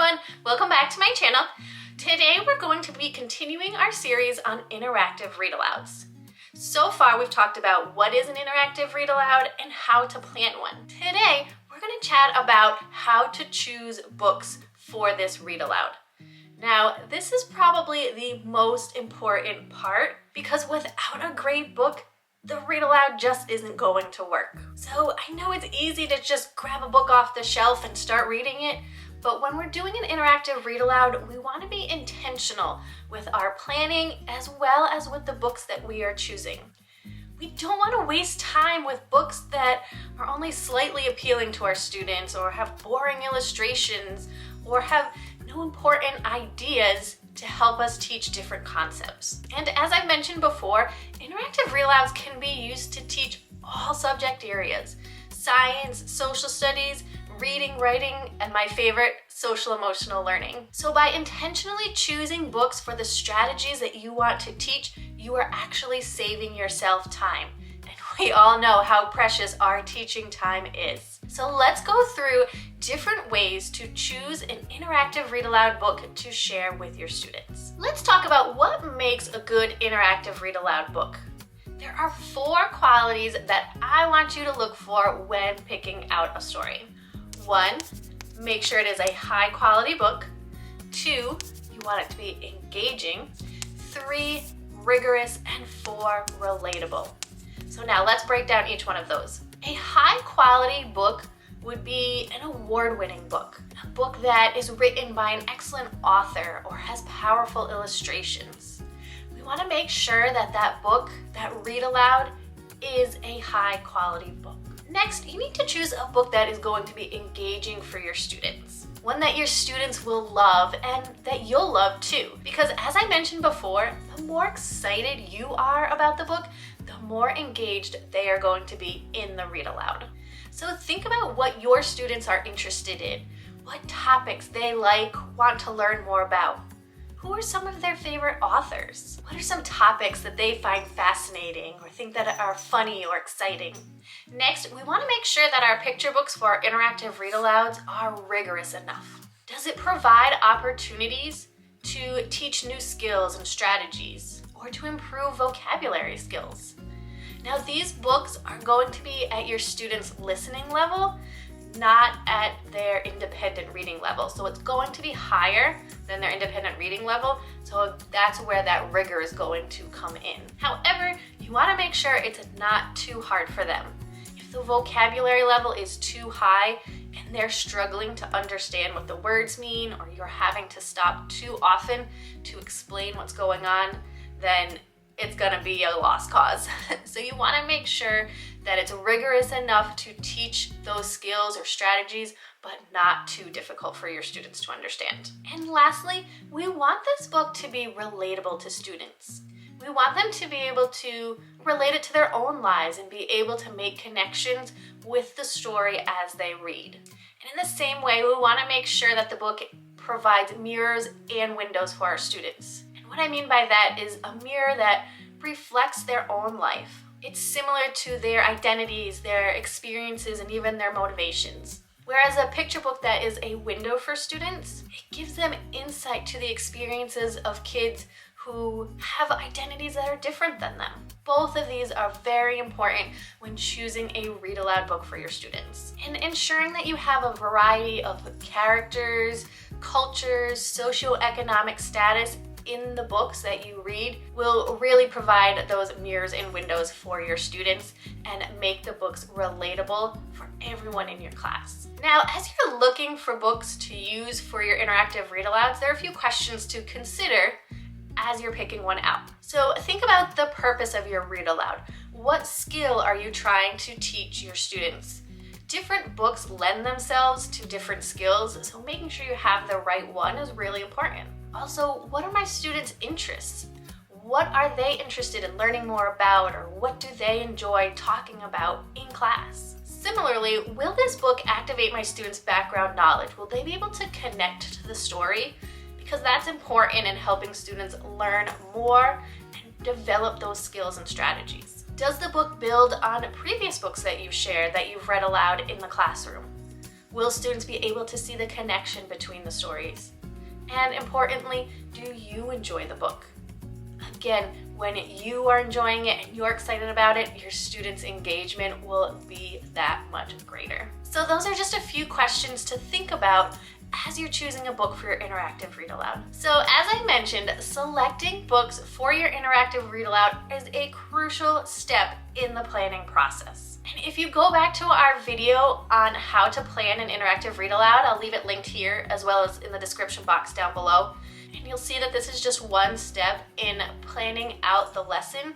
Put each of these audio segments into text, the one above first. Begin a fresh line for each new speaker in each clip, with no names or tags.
everyone, welcome back to my channel. Today we're going to be continuing our series on interactive read-alouds. So far we've talked about what is an interactive read-aloud and how to plan one. Today we're going to chat about how to choose books for this read-aloud. Now this is probably the most important part because without a great book, the read-aloud just isn't going to work. So I know it's easy to just grab a book off the shelf and start reading it, but when we're doing an interactive read-aloud, we want to be intentional with our planning as well as with the books that we are choosing. We don't want to waste time with books that are only slightly appealing to our students or have boring illustrations or have no important ideas to help us teach different concepts. And as I've mentioned before, interactive read-alouds can be used to teach all subject areas: science, social studies, reading, writing, and my favorite, social emotional learning. So by intentionally choosing books for the strategies that you want to teach, you are actually saving yourself time. And we all know how precious our teaching time is. So let's go through different ways to choose an interactive read-aloud book to share with your students. Let's talk about what makes a good interactive read-aloud book. There are 4 qualities that I want you to look for when picking out a story. 1, make sure it is a high quality book. 2, you want it to be engaging. 3, rigorous. And 4, relatable. So now let's break down each one of those. A high quality book would be an award-winning book, a book that is written by an excellent author or has powerful illustrations. We want to make sure that that book, that read aloud, is a high quality book. Next, you need to choose a book that is going to be engaging for your students. One that your students will love and that you'll love too. Because as I mentioned before, the more excited you are about the book, the more engaged they are going to be in the read aloud. So think about what your students are interested in, what topics they like, want to learn more about. Who are some of their favorite authors? What are some topics that they find fascinating or think that are funny or exciting? Next, we want to make sure that our picture books for our interactive read-alouds are rigorous enough. Does it provide opportunities to teach new skills and strategies or to improve vocabulary skills? Now, these books are going to be at your students' listening level, not at their independent reading level. So it's going to be higher than their independent reading level. So that's where that rigor is going to come in. However, you want to make sure it's not too hard for them. If the vocabulary level is too high and they're struggling to understand what the words mean, or you're having to stop too often to explain what's going on, then it's gonna be a lost cause. So you wanna make sure that it's rigorous enough to teach those skills or strategies, but not too difficult for your students to understand. And lastly, we want this book to be relatable to students. We want them to be able to relate it to their own lives and be able to make connections with the story as they read. And in the same way, we wanna make sure that the book provides mirrors and windows for our students. What I mean by that is a mirror that reflects their own life. It's similar to their identities, their experiences, and even their motivations. Whereas a picture book that is a window for students, it gives them insight to the experiences of kids who have identities that are different than them. Both of these are very important when choosing a read-aloud book for your students. And ensuring that you have a variety of characters, cultures, socioeconomic status in the books that you read will really provide those mirrors and windows for your students and make the books relatable for everyone in your class. Now, as you're looking for books to use for your interactive read-alouds, there are a few questions to consider as you're picking one out. So think about the purpose of your read-aloud. What skill are you trying to teach your students? Different books lend themselves to different skills, so making sure you have the right one is really important. Also, what are my students' interests? What are they interested in learning more about, or what do they enjoy talking about in class? Similarly, will this book activate my students' background knowledge? Will they be able to connect to the story? Because that's important in helping students learn more and develop those skills and strategies. Does the book build on previous books that you've shared, that you've read aloud in the classroom? Will students be able to see the connection between the stories? And importantly, do you enjoy the book? Again, when you are enjoying it and you're excited about it, your students' engagement will be that much greater. So those are just a few questions to think about as you're choosing a book for your interactive read aloud. So as I mentioned, selecting books for your interactive read aloud is a crucial step in the planning process. And if you go back to our video on how to plan an interactive read aloud, I'll leave it linked here as well as in the description box down below. And you'll see that this is just one step in planning out the lesson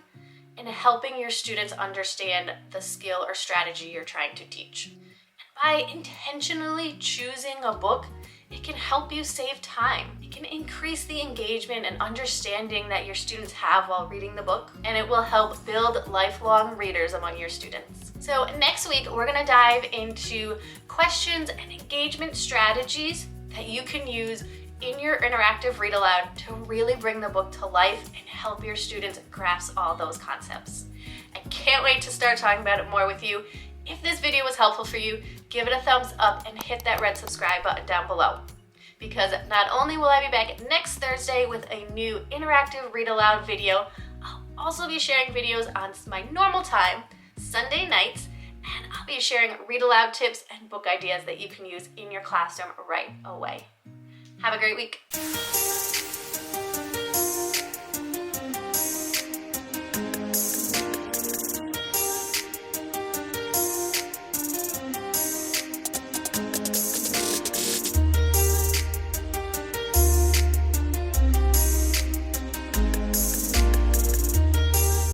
and helping your students understand the skill or strategy you're trying to teach. And by intentionally choosing a book, it can help you save time. It can increase the engagement and understanding that your students have while reading the book, and it will help build lifelong readers among your students. So next week, we're gonna dive into questions and engagement strategies that you can use in your interactive read aloud to really bring the book to life and help your students grasp all those concepts. I can't wait to start talking about it more with you. If this video was helpful for you, give it a thumbs up and hit that red subscribe button down below. Because not only will I be back next Thursday with a new interactive read aloud video, I'll also be sharing videos on my normal time, Sunday nights, and I'll be sharing read aloud tips and book ideas that you can use in your classroom right away. Have a great week.